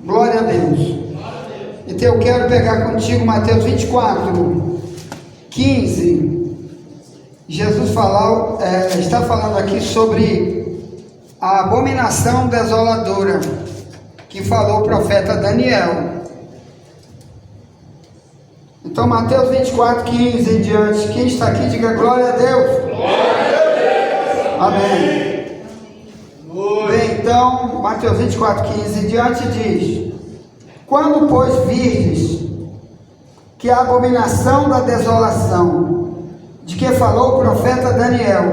Glória a Deus. Então eu quero pegar contigo Mateus 24, 15. Jesus está falando aqui sobre a abominação desoladora que falou o profeta Daniel. Então Mateus 24, 15 em diante. Quem está aqui, diga glória a Deus. Glória a Deus. Amém. Bem, então Mateus 24, 15 em diante diz: quando, pois, virdes que a abominação da desolação, de que falou o profeta Daniel,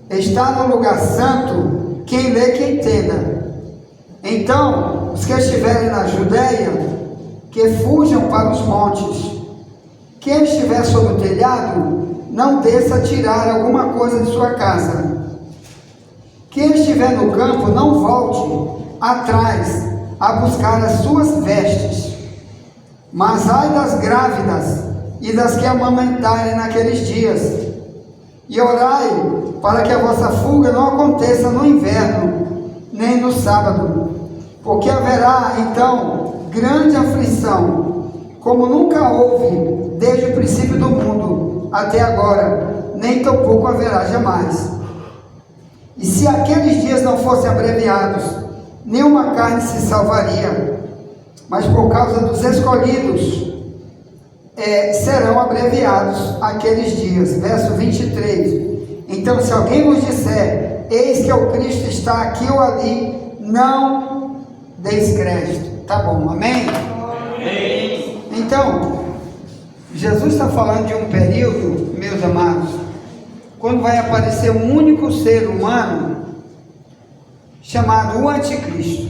está no lugar santo, quem lê que entenda. Então, os que estiverem na Judéia, que fujam para os montes. Quem estiver sobre o telhado, não desça a tirar alguma coisa de sua casa. Quem estiver no campo, não volte atrás a buscar as suas vestes. Mas ai das grávidas e das que amamentarem naqueles dias. E orai para que a vossa fuga não aconteça no inverno, nem no sábado. Porque haverá, então, grande aflição, como nunca houve desde o princípio do mundo até agora, nem tampouco haverá jamais. E se aqueles dias não fossem abreviados, nenhuma carne se salvaria, mas por causa dos escolhidos serão abreviados aqueles dias. Verso 23. Então, se alguém vos disser, eis que o Cristo está aqui ou ali, não deis crédito. Tá bom, amém? Amém. Então, Jesus está falando de um período, meus amados, quando vai aparecer um único ser humano chamado o Anticristo.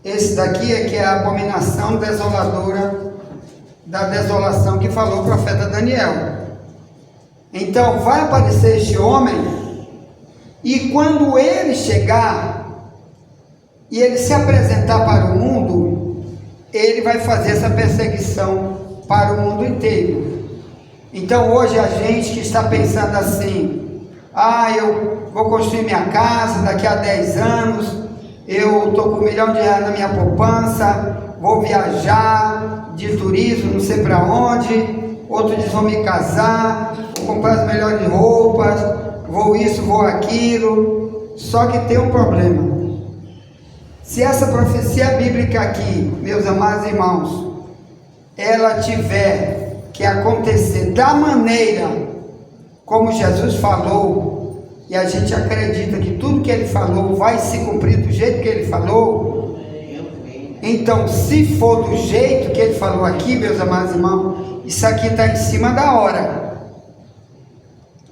Esse daqui é que é a abominação desoladora da desolação que falou o profeta Daniel. Então vai aparecer este homem, e quando ele chegar e ele se apresentar para o mundo, ele vai fazer essa perseguição para o mundo inteiro. Então hoje a gente que está pensando assim: eu vou construir minha casa daqui a 10 anos, eu estou com R$1 milhão na minha poupança, vou viajar de turismo, não sei para onde. Outro diz: vou me casar, vou comprar as melhores roupas, vou isso, vou aquilo. Só que tem um problema. Se essa profecia bíblica aqui, meus amados irmãos, ela tiver que acontecer da maneira como Jesus falou, e a gente acredita que tudo que ele falou vai se cumprir do jeito que ele falou, então, se for do jeito que ele falou aqui, meus amados irmãos, isso aqui está em cima da hora,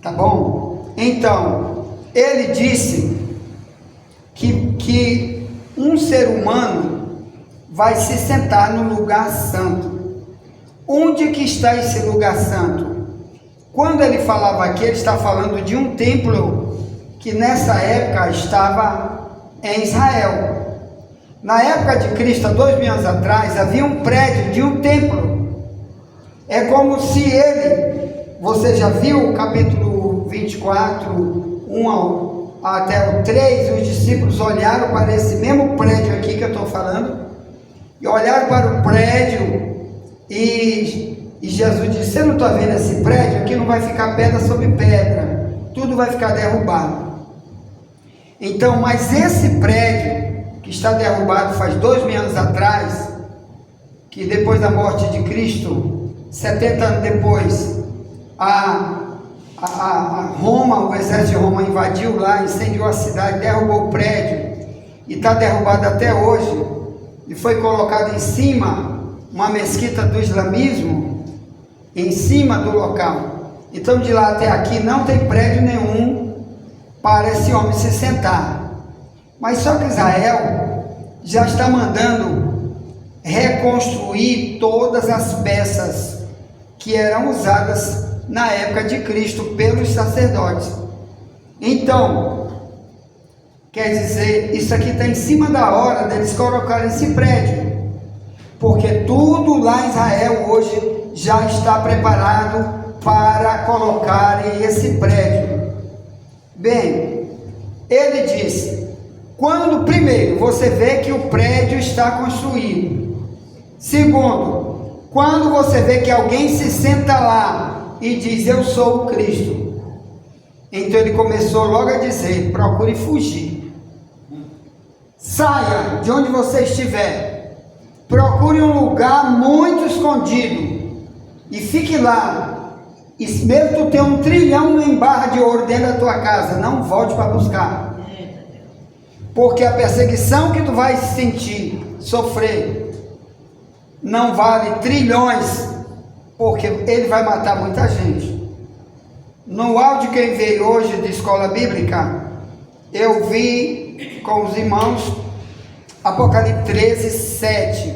tá bom? Então, ele disse que um ser humano vai se sentar no lugar santo. Onde que está esse lugar santo? Quando ele falava aqui, ele está falando de um templo que nessa época estava em Israel. Na época de Cristo, há 2000 anos atrás, havia um prédio de um templo. É como se você já viu o capítulo 24, 1 até o 3, os discípulos olharam para esse mesmo prédio aqui que eu estou falando, e olharam para o prédio, e Jesus disse: você não está vendo esse prédio? Aqui não vai ficar pedra sobre pedra, tudo vai ficar derrubado. Então, mas esse prédio que está derrubado faz 2000 anos atrás, que depois da morte de Cristo, 70 anos depois, Roma, o exército de Roma invadiu lá, incendiou a cidade, derrubou o prédio, e está derrubado até hoje, e foi colocado em cima uma mesquita do islamismo, em cima do local. Então de lá até aqui não tem prédio nenhum para esse homem se sentar. Mas só que Israel já está mandando reconstruir todas as peças que eram usadas na época de Cristo pelos sacerdotes. Então, quer dizer, isso aqui está em cima da hora deles colocarem esse prédio, porque tudo lá em Israel hoje já está preparado para colocarem esse prédio. Bem, ele disse Quando, primeiro, você vê que o prédio está construído. Segundo, quando você vê que alguém se senta lá e diz, eu sou o Cristo. Então ele começou logo a dizer, procure fugir. Saia de onde você estiver. Procure um lugar muito escondido. E fique lá. E mesmo tu ter 1 trilhão em barra de ouro dentro da tua casa, não volte para buscar. Porque a perseguição que tu vai sentir, sofrer, não vale trilhões, porque ele vai matar muita gente. No áudio que eu enviei hoje de escola bíblica, eu vi com os irmãos Apocalipse 13, 7,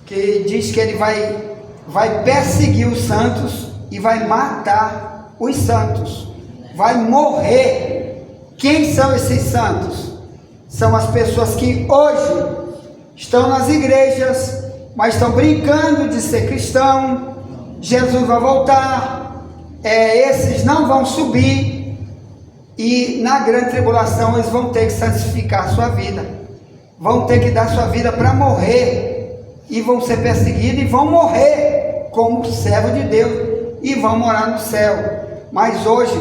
que diz que ele vai perseguir os santos e vai matar os santos, vai morrer. Quem são esses santos? São as pessoas que hoje estão nas igrejas, mas estão brincando de ser cristão. Jesus vai voltar, esses não vão subir, e na grande tribulação eles vão ter que santificar a sua vida, vão ter que dar sua vida para morrer, e vão ser perseguidos, e vão morrer como servo de Deus, e vão morar no céu. Mas hoje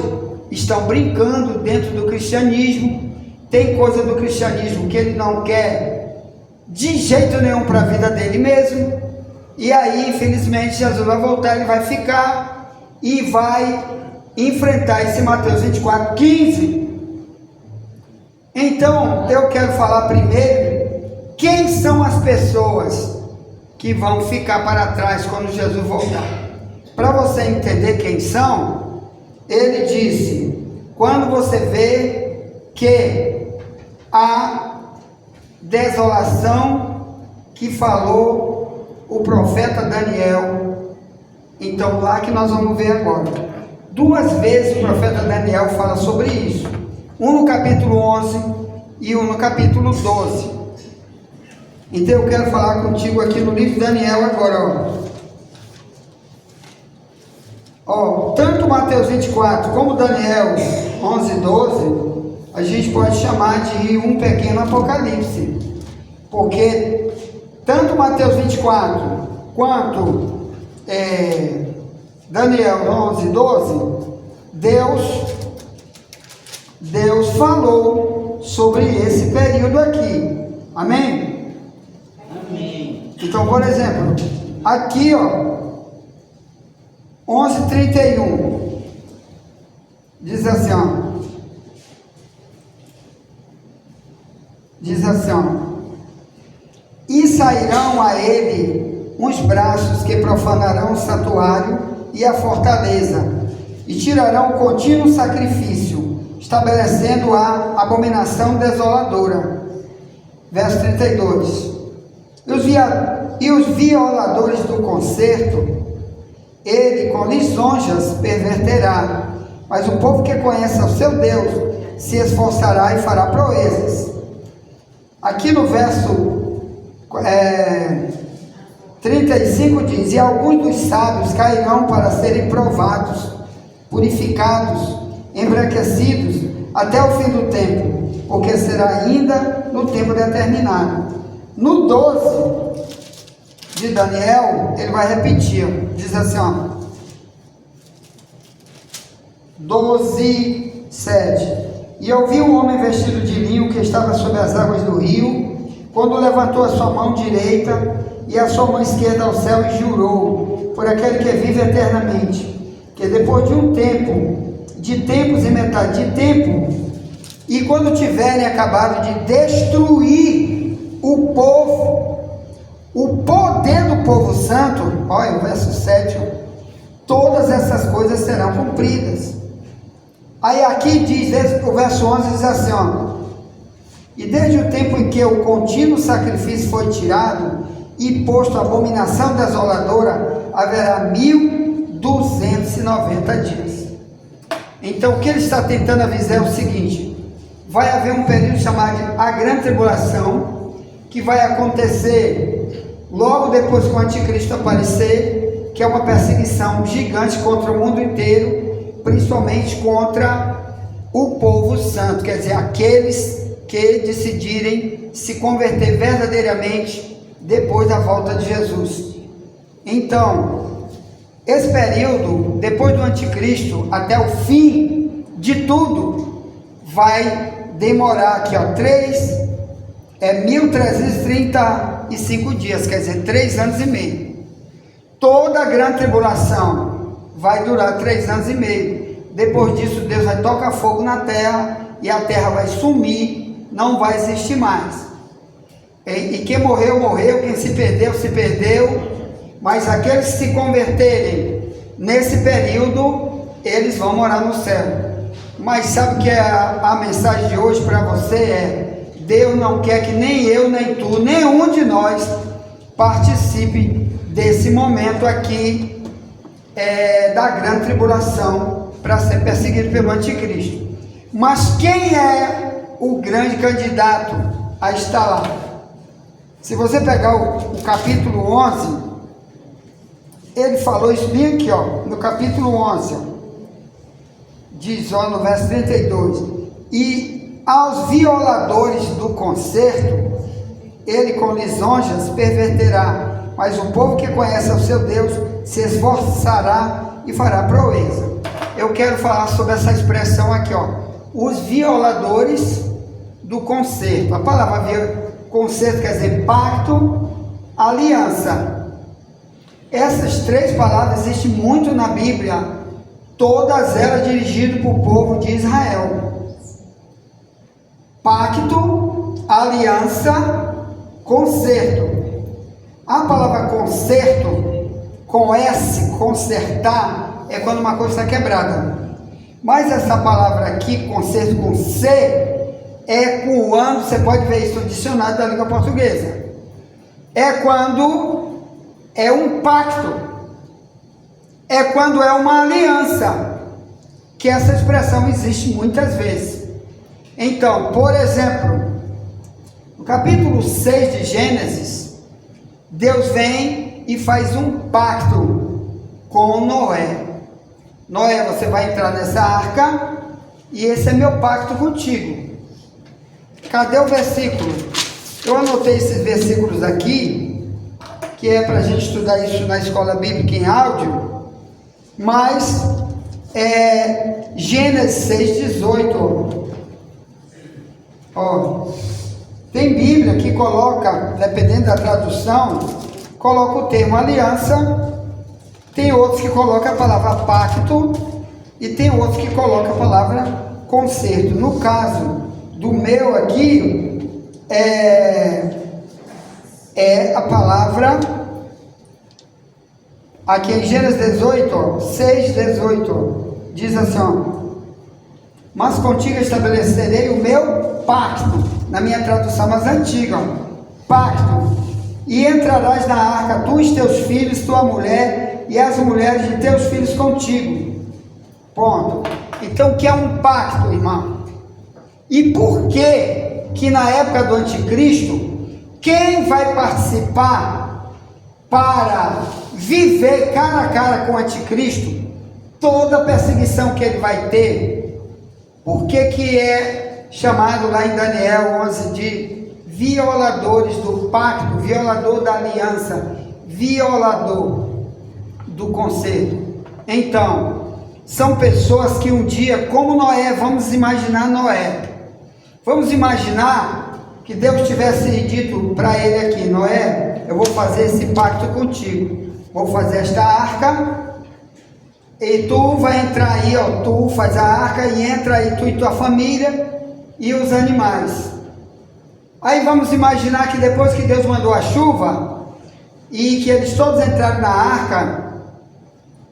estão brincando dentro do cristianismo. Tem coisa do cristianismo que ele não quer de jeito nenhum para a vida dele mesmo. E aí, infelizmente, Jesus vai voltar, ele vai ficar e vai enfrentar esse Mateus 24, 15. Então, eu quero falar primeiro, quem são as pessoas que vão ficar para trás quando Jesus voltar? Para você entender quem são, ele disse, quando você vê que a desolação que falou o profeta Daniel, então lá que nós vamos ver agora, 2 vezes o profeta Daniel fala sobre isso, um no capítulo 11 e um no capítulo 12. Então eu quero falar contigo aqui no livro de Daniel agora, tanto Mateus 24 como Daniel 11, 12, a gente pode chamar de um pequeno apocalipse, porque tanto Mateus 24 quanto Daniel 11, 12, Deus falou sobre esse período aqui, amém? Amém. Então, por exemplo, aqui 11:31 diz assim, e sairão a ele uns braços que profanarão o santuário e a fortaleza, e tirarão o contínuo sacrifício, estabelecendo a abominação desoladora. Verso 32. E os violadores do concerto, ele com lisonjas perverterá, mas o povo que conhece ao seu Deus se esforçará e fará proezas. Aqui no verso 35 diz, e alguns dos sábios cairão para serem provados, purificados, embranquecidos, até o fim do tempo, porque será ainda no tempo determinado. No 12 de Daniel, ele vai repetir, diz assim, 12, 7. E eu vi um homem vestido de linho que estava sobre as águas do rio, quando levantou a sua mão direita e a sua mão esquerda ao céu e jurou, por aquele que vive eternamente, que depois de um tempo, de tempos e metade de tempo, e quando tiverem acabado de destruir o povo, o poder do povo santo, olha o verso 7, todas essas coisas serão cumpridas. Aí aqui diz, o verso 11 diz assim, e desde o tempo em que o contínuo sacrifício foi tirado e posto a abominação desoladora, haverá 1290 dias. Então o que ele está tentando avisar é o seguinte, vai haver um período chamado a grande tribulação, que vai acontecer logo depois que o anticristo aparecer, que é uma perseguição gigante contra o mundo inteiro, principalmente contra o povo santo, quer dizer, aqueles que decidirem se converter verdadeiramente depois da volta de Jesus. Então, esse período, depois do anticristo, até o fim de tudo, vai demorar aqui, 1335 dias, quer dizer, 3 anos e meio. Toda a grande tribulação vai durar 3 anos e meio. Depois disso, Deus vai tocar fogo na terra e a terra vai sumir, não vai existir mais. E quem morreu, morreu, quem se perdeu, mas aqueles que se converterem nesse período, eles vão morar no céu. Mas sabe que a mensagem de hoje para você é: Deus não quer que nem eu, nem tu, nenhum de nós participe desse momento aqui da grande tribulação para ser perseguido pelo anticristo. Mas quem é o grande candidato a estar lá? Se você pegar o capítulo 11, ele falou isso bem aqui, no capítulo 11, diz no verso 32: e aos violadores do concerto, ele com lisonjas perverterá, mas o povo que conhece ao seu Deus se esforçará e fará proeza. Eu quero falar sobre essa expressão aqui, os violadores do concerto. A palavra concerto quer dizer pacto, aliança. Essas 3 palavras existem muito na Bíblia, todas elas dirigidas para o povo de Israel. Pacto, aliança, concerto. A palavra concerto, com S, consertar, é quando uma coisa está quebrada. Mas essa palavra aqui, concerto com C, é quando, você pode ver isso no dicionário da língua portuguesa, é quando é um pacto, é quando é uma aliança, que essa expressão existe muitas vezes. Então, por exemplo, no capítulo 6 de Gênesis, Deus vem e faz um pacto com Noé. Noé, você vai entrar nessa arca e esse é meu pacto contigo. Cadê o versículo? Eu anotei esses versículos aqui, que é para a gente estudar isso na escola bíblica em áudio, mas Gênesis 6,18. Tem Bíblia que coloca, dependendo da tradução, coloca o termo aliança, tem outros que colocam a palavra pacto e tem outros que colocam a palavra concerto. No caso do meu aqui, a palavra, aqui em Gênesis 6,18, diz assim: mas contigo estabelecerei o meu pacto, na minha tradução mais antiga, pacto, e entrarás na arca, tu e teus filhos, tua mulher, e as mulheres de teus filhos contigo. Ponto. Então, o que é um pacto, irmão? E por que na época do anticristo, quem vai participar para viver cara a cara com o anticristo, toda a perseguição que ele vai ter? Por que é chamado lá em Daniel 11 de violadores do pacto, violador da aliança, violador do concerto? Então, são pessoas que um dia, como Noé, vamos imaginar Noé, vamos imaginar que Deus tivesse dito para ele aqui: Noé, eu vou fazer esse pacto contigo, vou fazer esta arca, e tu vai entrar aí, tu faz a arca e entra aí tu e tua família e os animais. Aí vamos imaginar que depois que Deus mandou a chuva e que eles todos entraram na arca,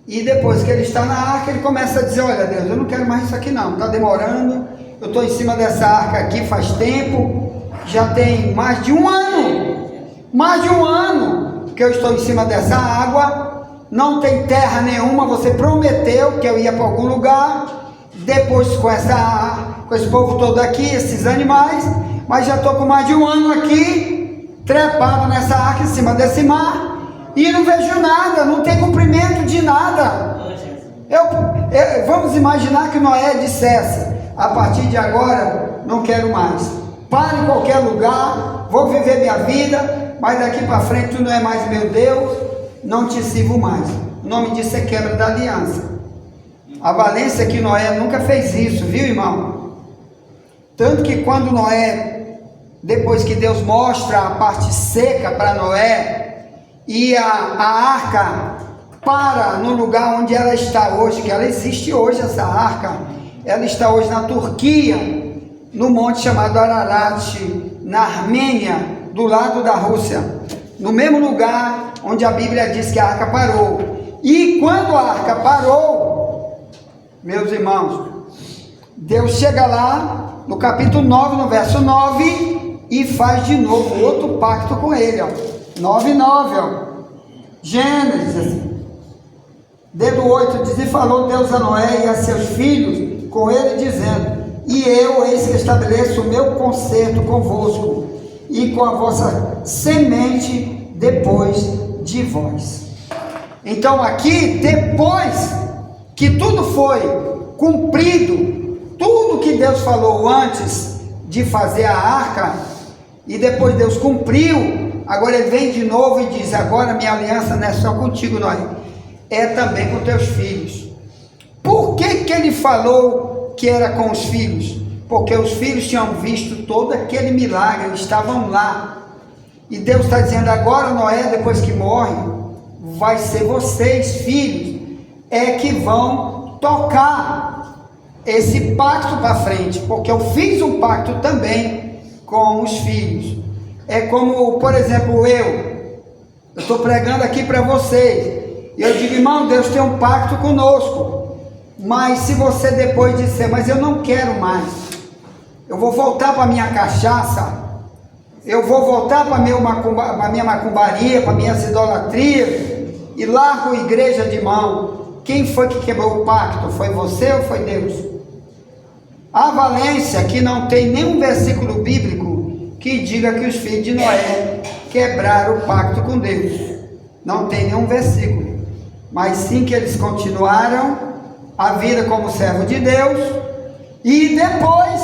e depois que ele está na arca, ele começa a dizer: olha Deus, eu não quero mais isso aqui não, está demorando, eu estou em cima dessa arca aqui faz tempo, já tem mais de um ano que eu estou em cima dessa água, não tem terra nenhuma, você prometeu que eu ia para algum lugar, depois com esse povo todo aqui, esses animais, mas já estou com mais de um ano aqui, trepado nessa arca em cima desse mar, e não vejo nada, não tem cumprimento de nada. Vamos imaginar que Noé dissesse: a partir de agora não quero mais, paro em qualquer lugar, vou viver minha vida, mas daqui para frente tu não é mais meu Deus, não te sirvo mais. O nome disso é quebra da aliança. A valência que Noé nunca fez isso, viu, irmão? Tanto que quando Noé, depois que Deus mostra a parte seca para Noé, e a arca para no lugar onde ela está hoje, que ela existe hoje, essa arca, ela está hoje na Turquia, no monte chamado Ararat, na Armênia, do lado da Rússia, no mesmo lugar onde a Bíblia diz que a arca parou. E quando a arca parou, meus irmãos, Deus chega lá no capítulo 9, no verso 9, e faz de novo outro pacto com ele, ó. 9:9, ó. Gênesis, assim. Dedo 8 diz: e falou Deus a Noé e a seus filhos com ele, dizendo: e eu, eis que estabeleço o meu concerto convosco e com a vossa semente depois de vós. Então aqui, depois que tudo foi cumprido, tudo que Deus falou antes de fazer a arca, e depois Deus cumpriu, agora ele vem de novo e diz: agora minha aliança não é só contigo, Noé, é também com teus filhos. Por que que ele falou que era com os filhos? Porque os filhos tinham visto todo aquele milagre, eles estavam lá. E Deus está dizendo agora, Noé, depois que morre, vai ser vocês, filhos, é que vão tocar esse pacto para frente, porque eu fiz um pacto também com os filhos. É como, por exemplo, eu estou pregando aqui para vocês, e eu digo: irmão, Deus tem um pacto conosco, mas se você depois disser: mas eu não quero mais, eu vou voltar para a minha cachaça, eu vou voltar para a minha macumbaria, para minhas idolatrias, e largo a igreja de mão, quem foi que quebrou o pacto? Foi você ou foi Deus? A valência que não tem nenhum versículo bíblico que diga que os filhos de Noé quebraram o pacto com Deus, não tem nenhum versículo, mas sim que eles continuaram a vida como servo de Deus. E depois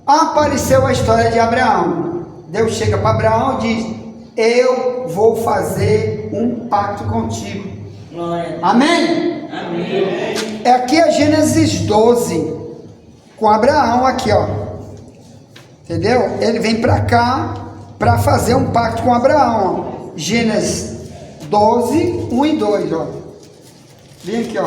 apareceu a história de Abraão. Deus chega para Abraão e diz: eu vou fazer um pacto contigo. Amém? Amém. É aqui a Gênesis 12 com Abraão aqui, ó, entendeu? Ele vem para cá para fazer um pacto com Abraão, ó. Gênesis 12, 1 e 2, ó. Vem aqui, ó.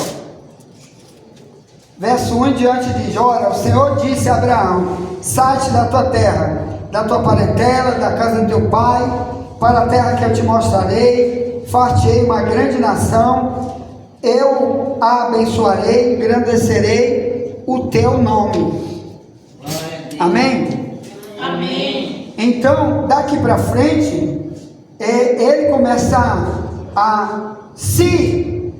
Verso 1 em diante diz: ora, o Senhor disse a Abraão: sai-te da tua terra, da tua parentela, da casa do teu pai, para a terra que eu te mostrarei, far-te-ei uma grande nação, eu a abençoarei, engrandecerei o teu nome. Amém? Amém. Então, daqui para frente, ele começa a se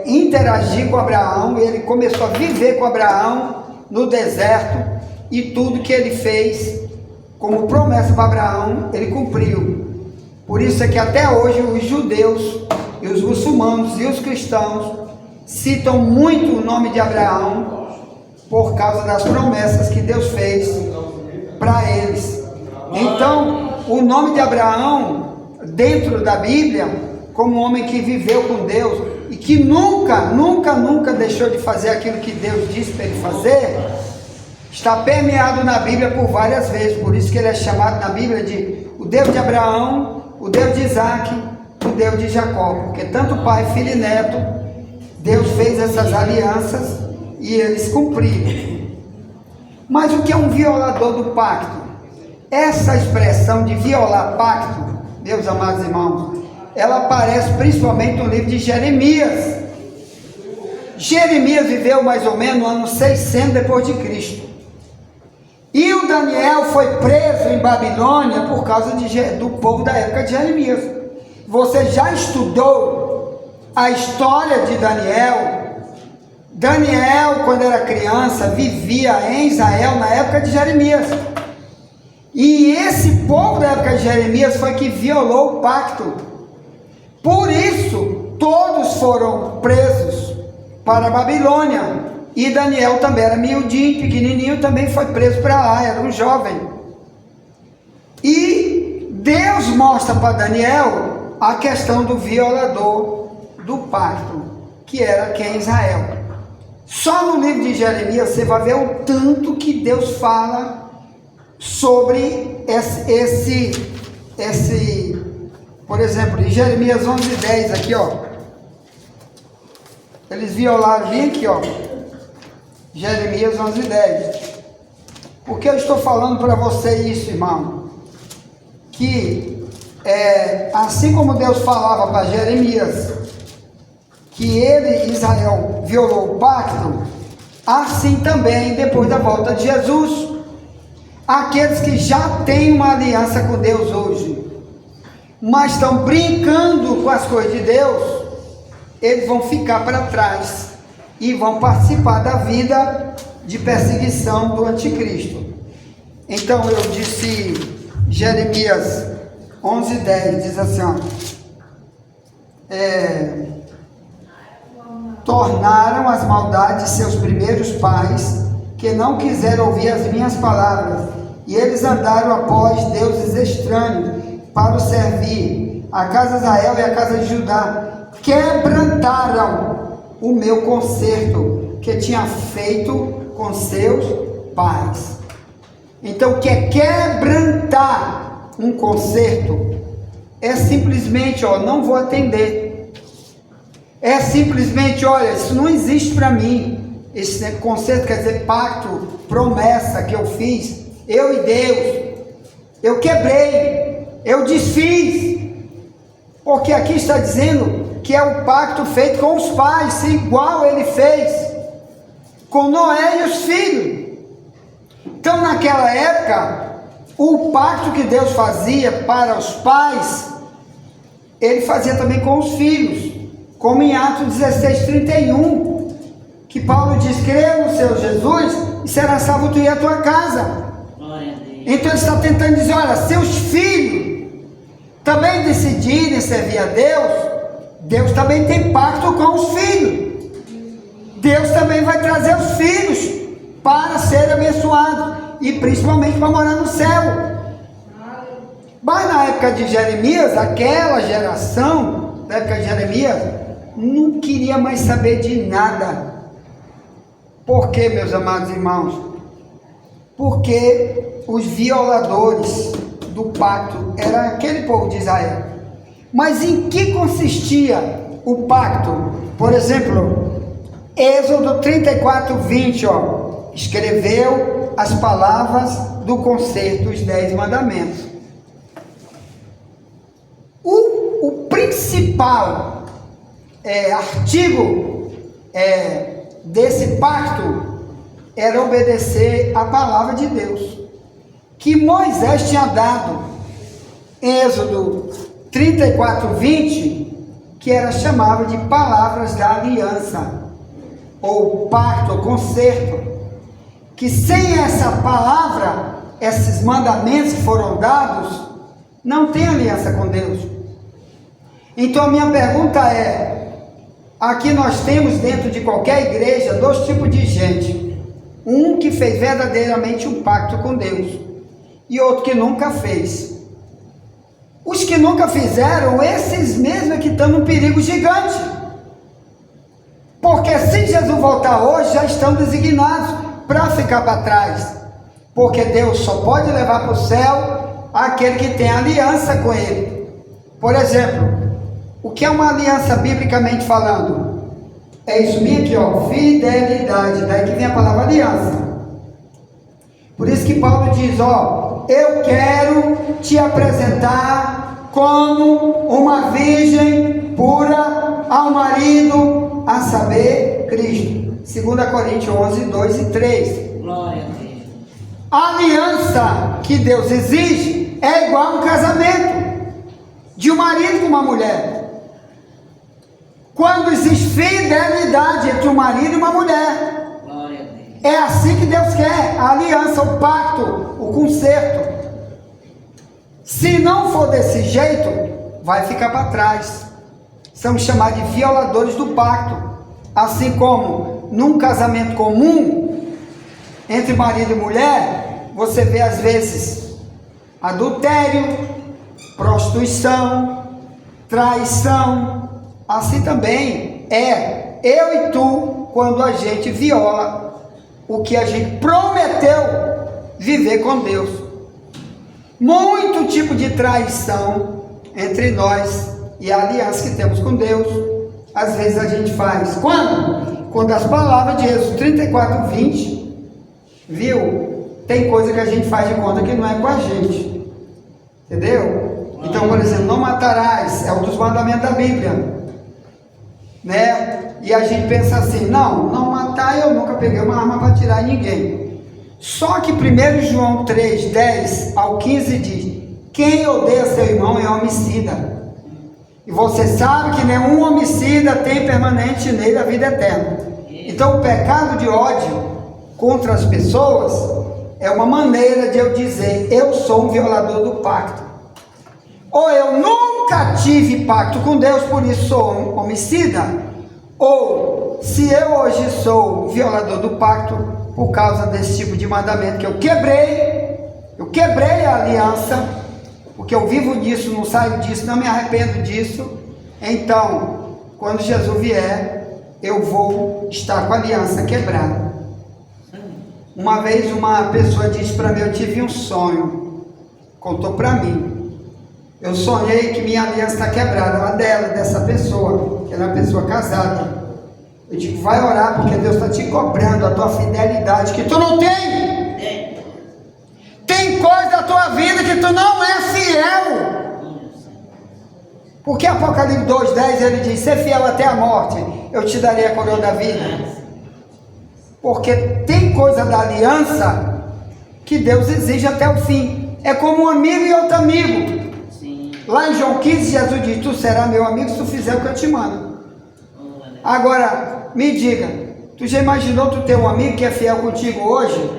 interagir com Abraão. Ele começou a viver com Abraão no deserto, e tudo que ele fez como promessa para Abraão, ele cumpriu. Por isso é que até hoje os judeus e os muçulmanos e os cristãos citam muito o nome de Abraão, por causa das promessas que Deus fez para eles. Então, o nome de Abraão, dentro da Bíblia, como um homem que viveu com Deus e que nunca deixou de fazer aquilo que Deus disse para ele fazer, está permeado na Bíblia por várias vezes. Por isso que ele é chamado na Bíblia de o Deus de Abraão, o Deus de Isaac, o Deus de Jacó, porque tanto pai, filho e neto, Deus fez essas alianças e eles cumpriram. Mas o que é um violador do pacto? Essa expressão de violar pacto, meus amados irmãos, ela aparece principalmente no livro de Jeremias. Jeremias viveu mais ou menos no ano 600 depois de Cristo. E o Daniel foi preso em Babilônia por causa do povo da época de Jeremias. Você já estudou a história de Daniel? Daniel, quando era criança, vivia em Israel na época de Jeremias. E esse povo da época de Jeremias foi que violou o pacto. Por isso, todos foram presos para a Babilônia. E Daniel também era miudinho, pequenininho, também foi preso para lá, era um jovem. E Deus mostra para Daniel a questão do violador do pacto, que era quem? Israel. Só no livro de Jeremias você vai ver o tanto que Deus fala sobre esse por exemplo, em Jeremias 11:10 aqui, ó. Eles violaram bem aqui, ó. Jeremias 11:10. Por que eu estou falando para você isso, irmão? Que assim como Deus falava para Jeremias que ele, Israel, violou o pacto, assim também, depois da volta de Jesus, aqueles que já têm uma aliança com Deus hoje, mas estão brincando com as coisas de Deus, eles vão ficar para trás e vão participar da vida de perseguição do anticristo. Então eu disse, Jeremias 11:10 diz assim, ó, tornaram as maldades de seus primeiros pais, que não quiseram ouvir as minhas palavras, e eles andaram após deuses estranhos para o servir, a casa de Israel e a casa de Judá, quebrantaram o meu concerto que tinha feito com seus pais. Então, o que é quebrantar um concerto? É simplesmente, ó, não vou atender. É simplesmente, olha, isso não existe para mim. Esse conceito quer dizer pacto, promessa que eu fiz, eu e Deus. Eu quebrei, eu desfiz. Porque aqui está dizendo que é o pacto feito com os pais, igual ele fez com Noé e os filhos. Então, naquela época, o pacto que Deus fazia para os pais, ele fazia também com os filhos. Como em Atos 16:31, que Paulo diz, creia no Senhor Jesus e será salvo tu e a tua casa. Então ele está tentando dizer, olha, seus filhos também decidirem servir a Deus, Deus também tem pacto com os filhos. Deus também vai trazer os filhos para serem abençoados e principalmente para morar no céu. Mas na época de Jeremias, aquela geração da época de Jeremias não queria mais saber de nada. Por quê, meus amados irmãos? Porque os violadores do pacto eram aquele povo de Israel. Mas em que consistia o pacto? Por exemplo, Êxodo 34:20, ó, escreveu as palavras do concerto, os 10 mandamentos. O principal artigo desse pacto era obedecer a palavra de Deus, que Moisés tinha dado, Êxodo 34:20, que era chamado de palavras da aliança, ou pacto, ou concerto, que sem essa palavra, esses mandamentos que foram dados, não tem aliança com Deus. Então a minha pergunta é, aqui nós temos dentro de qualquer igreja dois tipos de gente, um que fez verdadeiramente um pacto com Deus, e outro que nunca fez. Os que nunca fizeram, esses mesmos é que estão num perigo gigante, porque se Jesus voltar hoje, já estão designados para ficar para trás, porque Deus só pode levar para o céu aquele que tem aliança com Ele. Por exemplo, o que é uma aliança biblicamente falando? É isso mesmo aqui, ó, fidelidade, daí que vem a palavra aliança. Por isso que Paulo diz, ó, eu quero te apresentar como uma virgem pura ao marido, a saber, Cristo. 2 Coríntios 11:2-3. Glória a Deus. A aliança que Deus exige é igual a um casamento de um marido com uma mulher. Quando existe fidelidade entre um marido e uma mulher, Glória a Deus. é assim que Deus quer, a aliança, o pacto, o concerto. Se não for desse jeito, vai ficar para trás. São chamados de violadores do pacto. Assim como num casamento comum, entre marido e mulher, você vê às vezes adultério, prostituição, traição. Assim também é eu e tu quando a gente viola o que a gente prometeu viver com Deus. Muito tipo de traição entre nós e a aliança que temos com Deus. Às vezes a gente faz. Quando? Quando as palavras de Êxodo 34:20, viu? Tem coisa que a gente faz de conta que não é com a gente. Entendeu? Então, por exemplo, não matarás, é um dos mandamentos da Bíblia. Né? E a gente pensa assim, não matar, eu nunca peguei uma arma para atirar em ninguém. Só que 1 João 3:10-15 diz, quem odeia seu irmão é homicida. E você sabe que nenhum homicida tem permanente nele a vida eterna. Então o pecado de ódio contra as pessoas é uma maneira de eu dizer, eu sou um violador do pacto. Ou eu nunca tive pacto com Deus, por isso sou um homicida. Ou se eu hoje sou violador do pacto por causa desse tipo de mandamento que eu quebrei a aliança, porque eu vivo disso, não saio disso, não me arrependo disso. Então, quando Jesus vier, eu vou estar com a aliança quebrada. Uma vez uma pessoa disse para mim, eu tive um sonho, contou para mim. Eu sonhei que minha aliança está quebrada, a dela, dessa pessoa, que era uma pessoa casada. Eu digo, vai orar, porque Deus está te cobrando a tua fidelidade, que tu não tem. Tem coisa da tua vida que tu não é fiel. Porque Apocalipse 2:10 ele diz, ser fiel até a morte, eu te darei a coroa da vida. Porque tem coisa da aliança que Deus exige até o fim. É como um amigo e outro amigo. Lá em João 15, Jesus diz, tu serás meu amigo se tu fizer o que eu te mando. Agora, me diga, tu já imaginou tu ter um amigo que é fiel contigo hoje?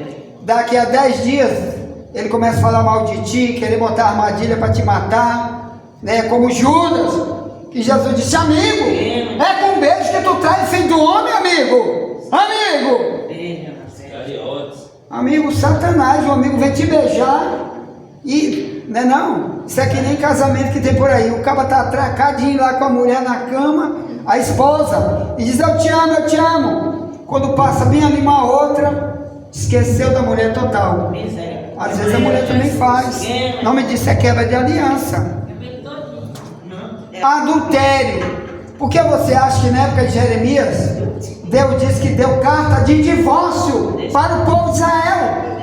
Daqui a 10 dias, ele começa a falar mal de ti, querer botar armadilha para te matar, né? Como Judas, que Jesus disse, amigo, é com beijo que tu traz filho do homem, amigo. Amigo, Satanás, o amigo vem te beijar e... Não, isso é que nem casamento que tem por aí. O cara tá atracadinho lá com a mulher na cama, a esposa, e diz, eu te amo. Quando passa bem ali uma outra, esqueceu da mulher total. Às vezes a mulher também faz. Não me disse, é quebra de aliança. Adultério. Por que você acha que na época de Jeremias, Deus disse que deu carta de divórcio para o povo de Israel?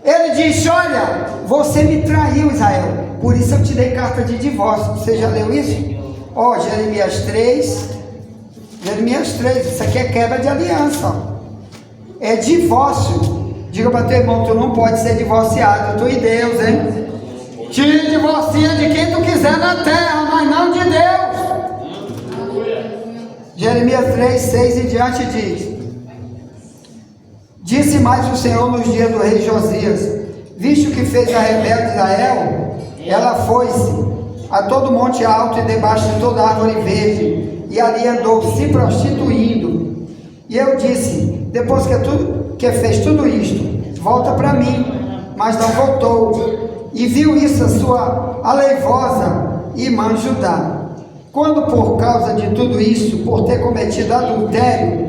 Ele disse, olha, você me traiu, Israel, por isso eu te dei carta de divórcio. Você já leu isso? Ó, Jeremias 3, isso aqui é quebra de aliança, ó. É divórcio. Diga para teu irmão, tu não pode ser divorciado, tu e Deus, hein? Te divorcia de quem tu quiser na terra, mas não de Deus. Jeremias 3, 6 e diante diz, disse mais o Senhor nos dias do rei Josias, visto que fez a rebelde Israel, ela foi-se a todo monte alto e debaixo de toda árvore verde, e ali andou se prostituindo. E eu disse, depois que fez tudo isto, volta para mim, mas não voltou. E viu isso a sua aleivosa irmã Judá. Quando por causa de tudo isso, por ter cometido adultério,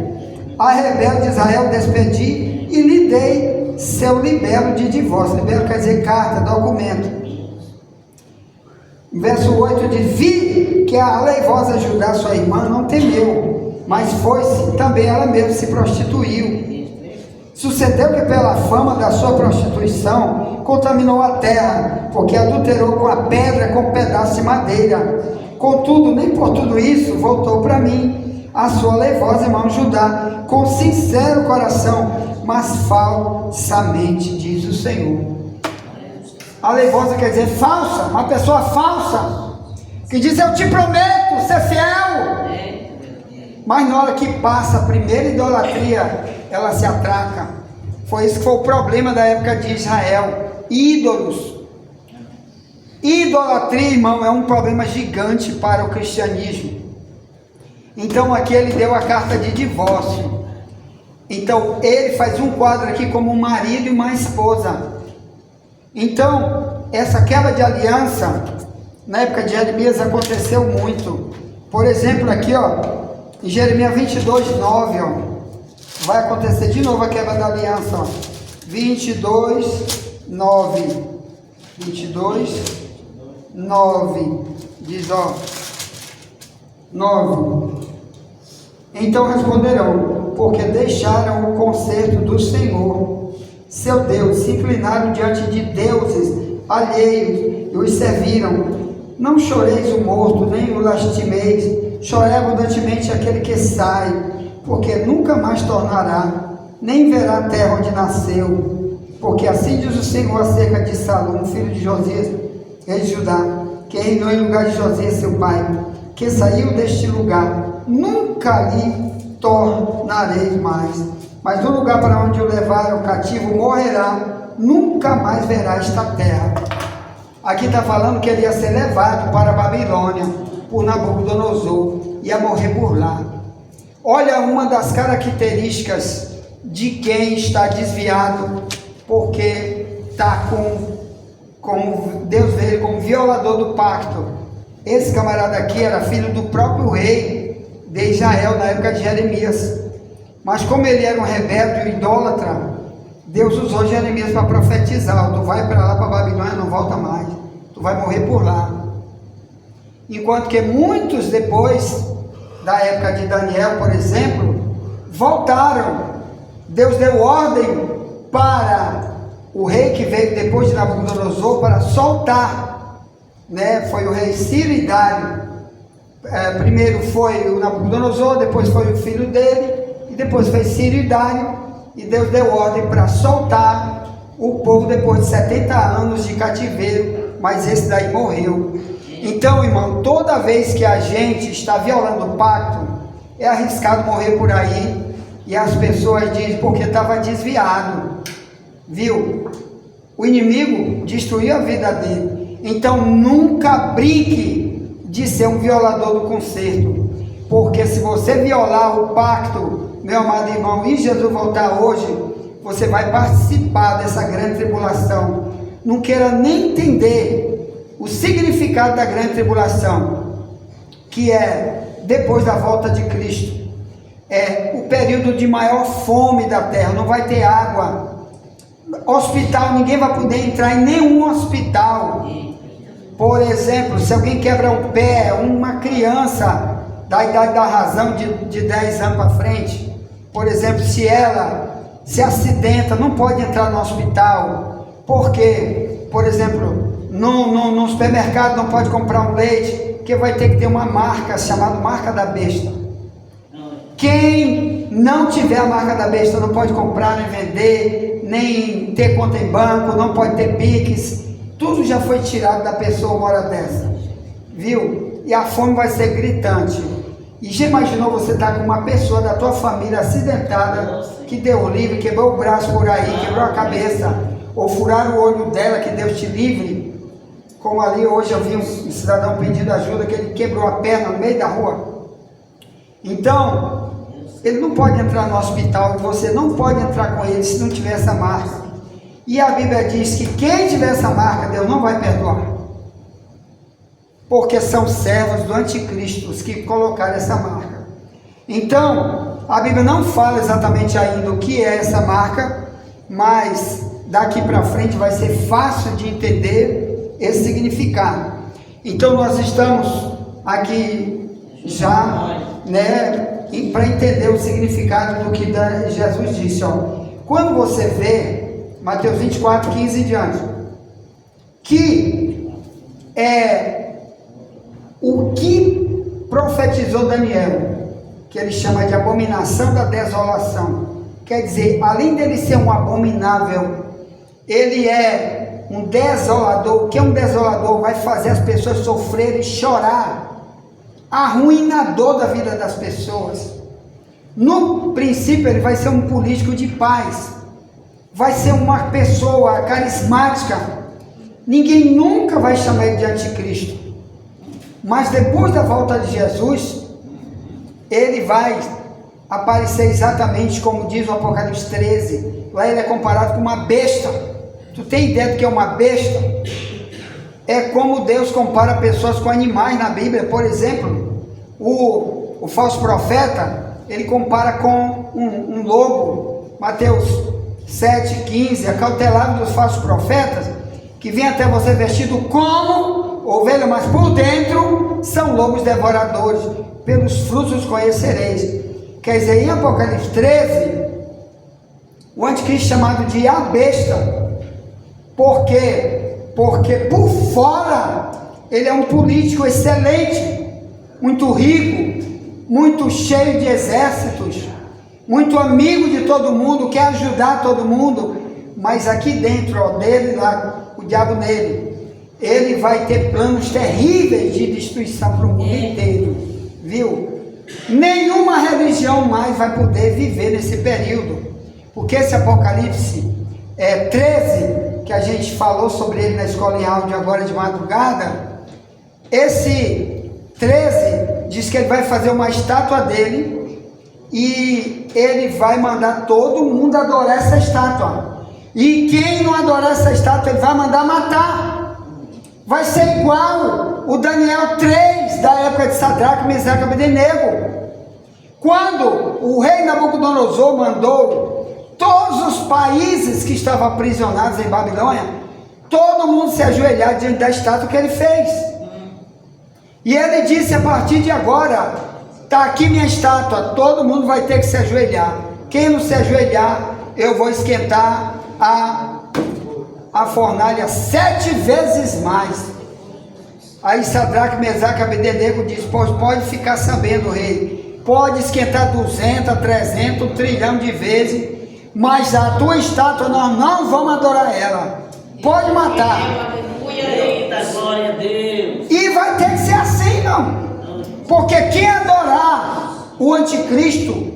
a rebelde Israel despedi e lhe dei seu libelo de divórcio. Libelo quer dizer carta, documento. Verso 8 diz, vi que a aleivosa Judá, sua irmã, não temeu, mas foi-se, também ela mesma se prostituiu. Sucedeu que pela fama da sua prostituição, contaminou a terra, porque adulterou com a pedra, com um pedaço de madeira. Contudo, nem por tudo isso, voltou para mim a sua aleivosa irmã Judá, com sincero coração, mas falsamente, diz o Senhor. Aleivosa quer dizer falsa, uma pessoa falsa, que diz, eu te prometo ser fiel, mas na hora que passa a primeira idolatria, ela se atraca. Foi isso que foi o problema da época de Israel, ídolos. Idolatria, irmão, é um problema gigante para o cristianismo. Então aqui ele deu a carta de divórcio. Então ele faz um quadro aqui como um marido e uma esposa. Então, essa quebra de aliança, na época de Jeremias, aconteceu muito. Por exemplo, aqui, ó, em Jeremias 22, 9, ó, vai acontecer de novo a quebra da aliança, ó. 22, 9. 22, 9. Diz, ó, 9. Então responderão, porque deixaram o conserto do Senhor, seu Deus, se inclinaram diante de deuses alheios e os serviram. Não choreis o morto, nem o lastimeis, chorei abundantemente aquele que sai, porque nunca mais tornará, nem verá a terra onde nasceu. Porque assim diz o Senhor acerca de Salom, filho de Josias, rei de Judá, que reinou em lugar de Josias seu pai, que saiu deste lugar, nunca lhe tornareis mais, mas no lugar para onde o levaram cativo morrerá, nunca mais verá esta terra. Aqui está falando que ele ia ser levado para a Babilônia por Nabucodonosor, ia morrer por lá. Olha uma das características de quem está desviado, porque está como Deus vê ele como violador do pacto. Esse camarada aqui era filho do próprio rei de Israel na época de Jeremias, mas como ele era um rebelde e um idólatra, Deus usou Jeremias para profetizar: tu vai para lá, para a Babilônia, não volta mais, tu vai morrer por lá. Enquanto que muitos depois da época de Daniel, por exemplo, voltaram. Deus deu ordem para o rei que veio depois de Nabucodonosor para soltar, né? Foi o rei Ciro e Dário. Primeiro foi o Nabucodonosor, depois foi o filho dele, e depois foi Ciro e Dário, e Deus deu ordem para soltar o povo depois de 70 anos de cativeiro, mas esse daí morreu. Então, irmão, toda vez que a gente está violando o pacto, é arriscado morrer por aí, e as pessoas dizem porque estava desviado, viu? O inimigo destruiu a vida dele. Então nunca brinque de ser um violador do concerto, porque se você violar o pacto, meu amado irmão, e Jesus voltar hoje, você vai participar dessa grande tribulação. Não queira nem entender o significado da grande tribulação, que é depois da volta de Cristo. É o período de maior fome da terra, não vai ter água. Hospital, ninguém vai poder entrar em nenhum hospital. Por exemplo, se alguém quebra o pé, uma criança da idade da razão de 10 anos para frente, por exemplo, se ela se acidenta, não pode entrar no hospital. Por quê? Por exemplo, no supermercado não pode comprar um leite, porque vai ter que ter uma marca chamada marca da besta. Quem não tiver a marca da besta não pode comprar, nem vender, nem ter conta em banco, não pode ter Pix. Tudo já foi tirado da pessoa uma hora dessa, viu? E a fome vai ser gritante. E já imaginou você estar com uma pessoa da tua família acidentada, que deu livre, quebrou o braço por aí, quebrou a cabeça, ou furaram o olho dela, que Deus te livre. Como ali hoje eu vi um cidadão pedindo ajuda, que ele quebrou a perna no meio da rua. Então, ele não pode entrar no hospital, e você não pode entrar com ele se não tiver essa marca. E a Bíblia diz que quem tiver essa marca, Deus não vai perdoar, porque são servos do anticristo os que colocaram essa marca. Então, a Bíblia não fala exatamente ainda o que é essa marca, mas daqui para frente vai ser fácil de entender esse significado. Então nós estamos aqui já, né, para entender o significado do que Jesus disse, ó. Quando você vê Mateus 24, 15 e diante, que é o que profetizou Daniel, que ele chama de abominação da desolação. Quer dizer, além dele ser um abominável, ele é um desolador. O que é um desolador? Vai fazer as pessoas sofrerem e chorar, arruinador da vida das pessoas. No princípio ele vai ser um político de paz, vai ser uma pessoa carismática, ninguém nunca vai chamar ele de anticristo, mas depois da volta de Jesus, ele vai aparecer exatamente como diz o Apocalipse 13, lá ele é comparado com uma besta, Tu tem ideia do que é uma besta? É como Deus compara pessoas com animais na Bíblia. Por exemplo, o falso profeta, ele compara com um lobo. Mateus 7,15, acautelado dos falsos profetas, que vem até você vestido como ovelha, mas por dentro são lobos devoradores. Pelos frutos os conhecereis. Quer dizer, em Apocalipse 13, o anticristo chamado de a besta. Por quê? Porque por fora ele é um político excelente, muito rico, muito cheio de exércitos, muito amigo de todo mundo, quer ajudar todo mundo, mas aqui dentro, ó, dele lá, o diabo nele, ele vai ter planos terríveis de destruição para o mundo inteiro, viu? Nenhuma religião mais vai poder viver nesse período, porque esse Apocalipse 13, que a gente falou sobre ele na escola em áudio agora de madrugada, esse 13 diz que ele vai fazer uma estátua dele e ele vai mandar todo mundo adorar essa estátua, e quem não adorar essa estátua ele vai mandar matar. Vai ser igual o Daniel 3 da época de Sadraque, Mesaque e Abednego, quando o rei Nabucodonosor mandou todos os países que estavam aprisionados em Babilônia, todo mundo se ajoelhar diante da estátua que ele fez. E ele disse: a partir de agora, está aqui minha estátua, todo mundo vai ter que se ajoelhar. Quem não se ajoelhar, eu vou esquentar a fornalha 7 vezes mais. Aí Sadraque, Mesaque e Abednego disse: pois pode ficar sabendo, rei, pode esquentar 200, 300, 1 trilhão de vezes, mas a tua estátua nós não vamos adorar ela. Pode matar. Eita, glória a Deus. E vai ter que ser assim, não. Porque quem adorar o anticristo,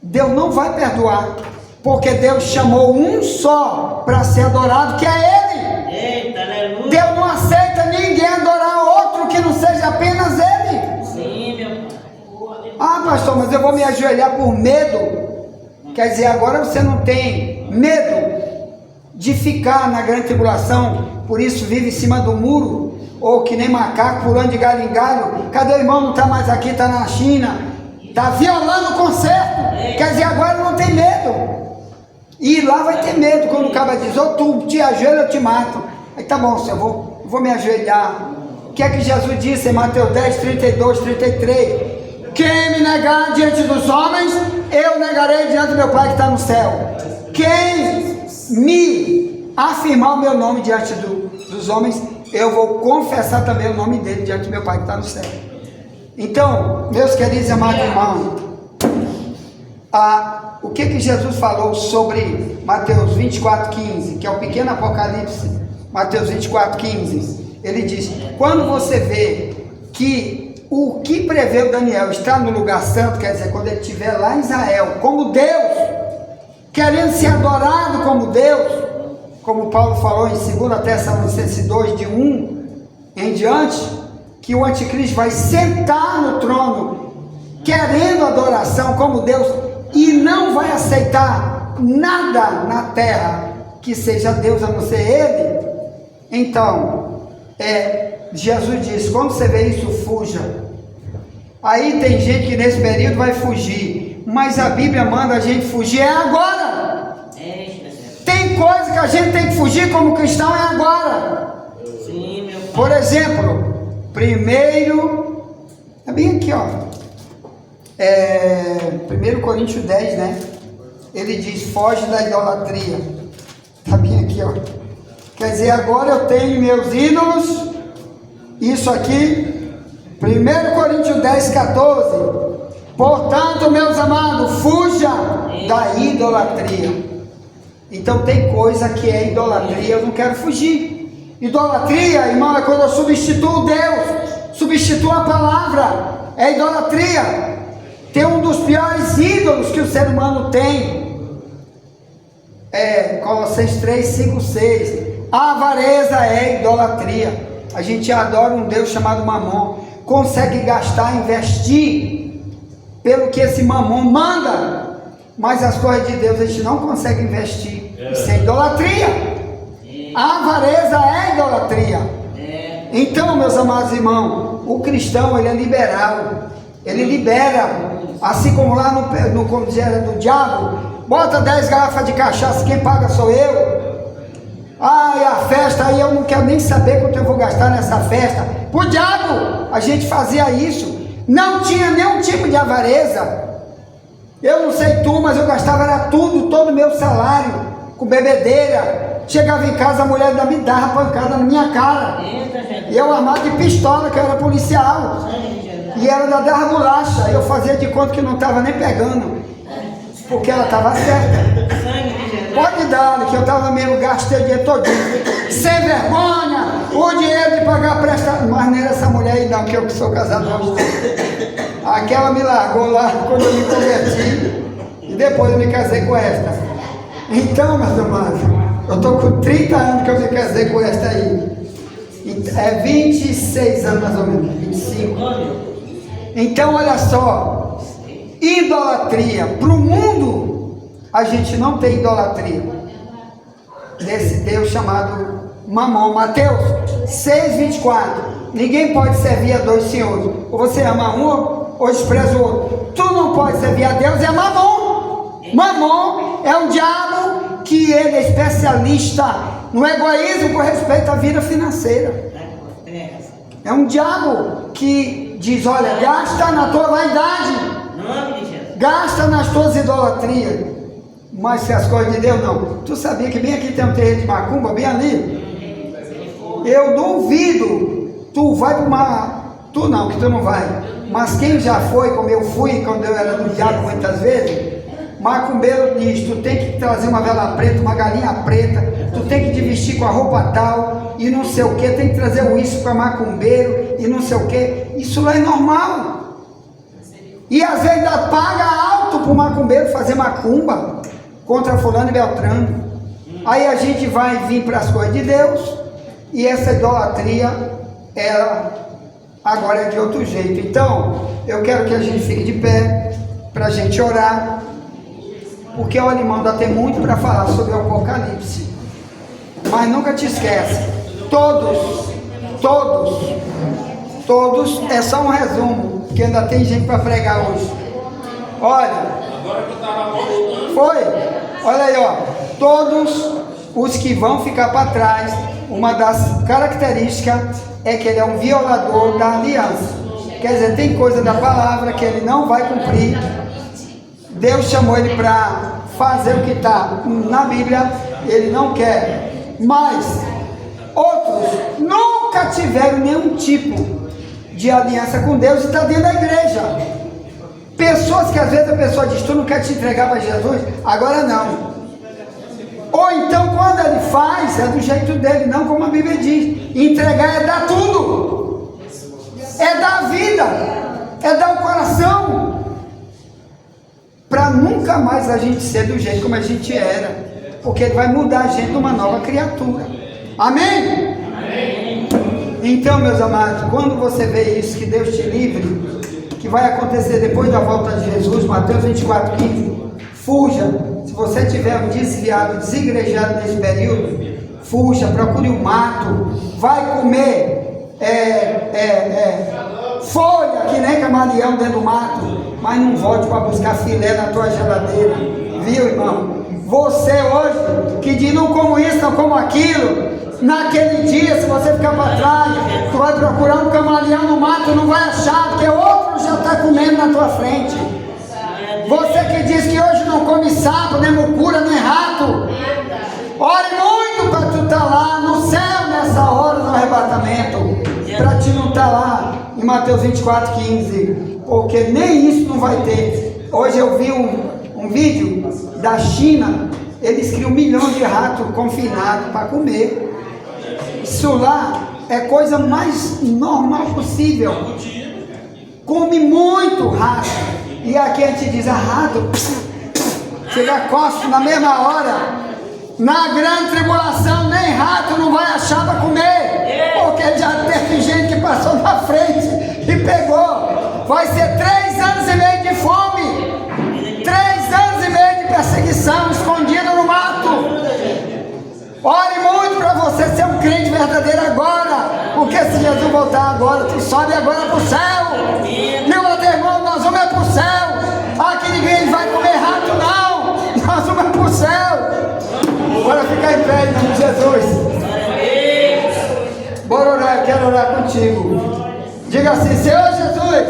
Deus não vai perdoar. Porque Deus chamou um só para ser adorado, que é Ele. Eita, aleluia. Deus não aceita ninguém adorar outro que não seja apenas Ele. Sim, meu pai. Ah, pastor, mas eu vou me ajoelhar por medo. Quer dizer, agora você não tem medo de ficar na grande tribulação, por isso vive em cima do muro, ou que nem macaco pulando de galho em galho. Cadê o irmão? Não está mais aqui, está na China, está violando o concerto. Quer dizer, agora não tem medo. E lá vai ter medo quando o cara diz: ou tu te ajoelha, eu te mato. Aí tá bom, senhor, eu vou me ajoelhar. O que é que Jesus disse em Mateus 10, 32, 33? Quem me negar diante dos homens, eu negarei diante do meu Pai que está no céu. Quem me afirmar o meu nome diante dos homens, eu vou confessar também o nome dele diante do meu Pai que está no céu. Então, meus queridos e amados irmãos, o que Jesus falou sobre Mateus 24,15, que é o pequeno Apocalipse, Mateus 24,15, ele diz: quando você vê que o que preveu Daniel está no lugar santo, quer dizer, quando ele estiver lá em Israel, como Deus, querendo ser adorado como Deus, como Paulo falou em 2 Tessalonicenses 2, de 1 em diante, que o anticristo vai sentar no trono, querendo adoração como Deus, e não vai aceitar nada na terra que seja Deus a não ser Ele. Então, Jesus diz: quando você vê isso, fuja. Aí tem gente que nesse período vai fugir, mas a Bíblia manda a gente fugir agora. Tem coisa que a gente tem que fugir como cristão agora. Sim, meu pai. Por exemplo, primeiro, é bem aqui, ó, 1 Coríntios 10, né? Ele diz: foge da idolatria. Está bem aqui, ó. Quer dizer, agora eu tenho meus ídolos. Isso aqui, 1 Coríntios 10, 14. Portanto, meus amados, fuja da idolatria. Então tem coisa que é idolatria, eu não quero fugir. Idolatria, irmão, é quando eu substituo Deus, substituo a palavra. É idolatria. Tem um dos piores ídolos que o ser humano tem. Colossenses 3, 5, 6. A avareza é idolatria. A gente adora um Deus chamado Mamon, consegue gastar, investir pelo que esse Mamon manda, mas as coisas de Deus a gente não consegue investir. Isso é idolatria. A avareza é idolatria. É. Então, meus amados irmãos, o cristão, ele é liberal. Ele libera. Assim como lá no como dizia do diabo, bota 10 garrafas de cachaça, quem paga sou eu. Ai, a festa aí eu não quero nem saber quanto eu vou gastar nessa festa. Pro diabo, a gente fazia isso. Não tinha nenhum tipo de avareza. Eu não sei tu, mas eu gastava era tudo, todo o meu salário, com bebedeira. Chegava em casa, a mulher ainda me dava pancada na minha cara. E eu armado de pistola, que eu era policial. E ela ainda dava bolacha. Eu fazia de conta que não estava nem pegando, porque ela estava certa. Pode dar, que eu estava mesmo, gastei o dinheiro todinho. Sem vergonha, o dinheiro de pagar prestação. Mas não era essa mulher aí não, que eu sou casado com aquela me largou lá quando eu me converti. E depois eu me casei com esta. Então, meus amados, eu estou com 30 anos que eu me casei com esta aí. É 26 anos mais ou menos, 25. Então, olha só. Idolatria. Para o mundo, a gente não tem idolatria desse Deus chamado Mamon. Mateus 6,24. Ninguém pode servir a dois senhores. Ou você ama um ou despreza o outro. Tu não pode servir a Deus e a Mamon. Mamon é um diabo que ele é especialista no egoísmo com respeito à vida financeira. É um diabo que diz, olha, gasta na tua vaidade, gasta nas tuas idolatrias. Mas se as coisas de Deus não. Tu sabia que bem aqui tem um terreiro de macumba, bem ali? Eu duvido. Tu vai para uma... Tu não, que tu não vai. Mas quem já foi, como eu fui, quando eu era do diabo muitas vezes, macumbeiro diz, tu tem que trazer uma vela preta, uma galinha preta, tu tem que te vestir com a roupa tal, e não sei o que, tem que trazer o uísque para macumbeiro, e não sei o que. Isso lá é normal. E às vezes ainda paga alto para o macumbeiro fazer macumba contra fulano e beltrano. Aí a gente vai vir para as coisas de Deus, e essa idolatria, ela agora é de outro jeito. Então, eu quero que a gente fique de pé, para a gente orar, porque o irmão ainda tem muito para falar sobre o Apocalipse. Mas nunca te esquece, todos, é só um resumo, porque ainda tem gente para pregar hoje. Olha, foi, olha aí, ó, todos os que vão ficar para trás, uma das características é que ele é um violador da aliança. Quer dizer, tem coisa da palavra que ele não vai cumprir. Deus chamou ele para fazer o que está na Bíblia, ele não quer. Mas outros nunca tiveram nenhum tipo de aliança com Deus e está dentro da igreja. Pessoas que às vezes a pessoa diz, tu não quer te entregar para Jesus? Agora não. Ou então quando ele faz, é do jeito dele, não como a Bíblia diz. Entregar é dar tudo. É dar a vida. É dar o coração. Para nunca mais a gente ser do jeito como a gente era. Porque ele vai mudar a gente numa nova criatura. Amém? Amém. Então, meus amados, quando você vê isso, que Deus te livre, que vai acontecer depois da volta de Jesus, Mateus 24:15, fuja. Se você estiver desviado, desigrejado nesse período, fuja, procure um mato, vai comer folha, que nem camaleão dentro do mato, mas não volte para buscar filé na tua geladeira, viu, irmão? Você hoje, que diz não como isso, não como aquilo, naquele dia, se você ficar para trás, tu vai procurar um camaleão no mato, não vai achar, porque outro já está comendo na tua frente. Você que diz que hoje não come sapo, nem mucura, nem rato, ore muito para tu estar lá no céu nessa hora do arrebatamento, para te não estar lá em Mateus 24:15, porque nem isso não vai ter. Hoje eu vi um vídeo da China, eles criam 1 milhão de ratos confinados para comer. Isso lá é coisa mais normal possível. Come muito rato. E aqui a gente diz, rato, chega costa na mesma hora. Na grande tribulação, nem rato não vai achar para comer. Porque já teve gente que passou na frente e pegou. Vai ser 3 anos e meio de fome. 3 anos e meio de perseguição, escondida no mato. Ore muito para você crente verdadeiro agora, porque se Jesus voltar agora, tu sobe agora para o céu. Meu outro irmão, nós vamos para o céu. Aqui ninguém vai comer rato, não. Nós vamos para o céu. Bora ficar em pé em nome de Jesus. Bora orar, eu quero orar contigo. Diga assim: Senhor Jesus,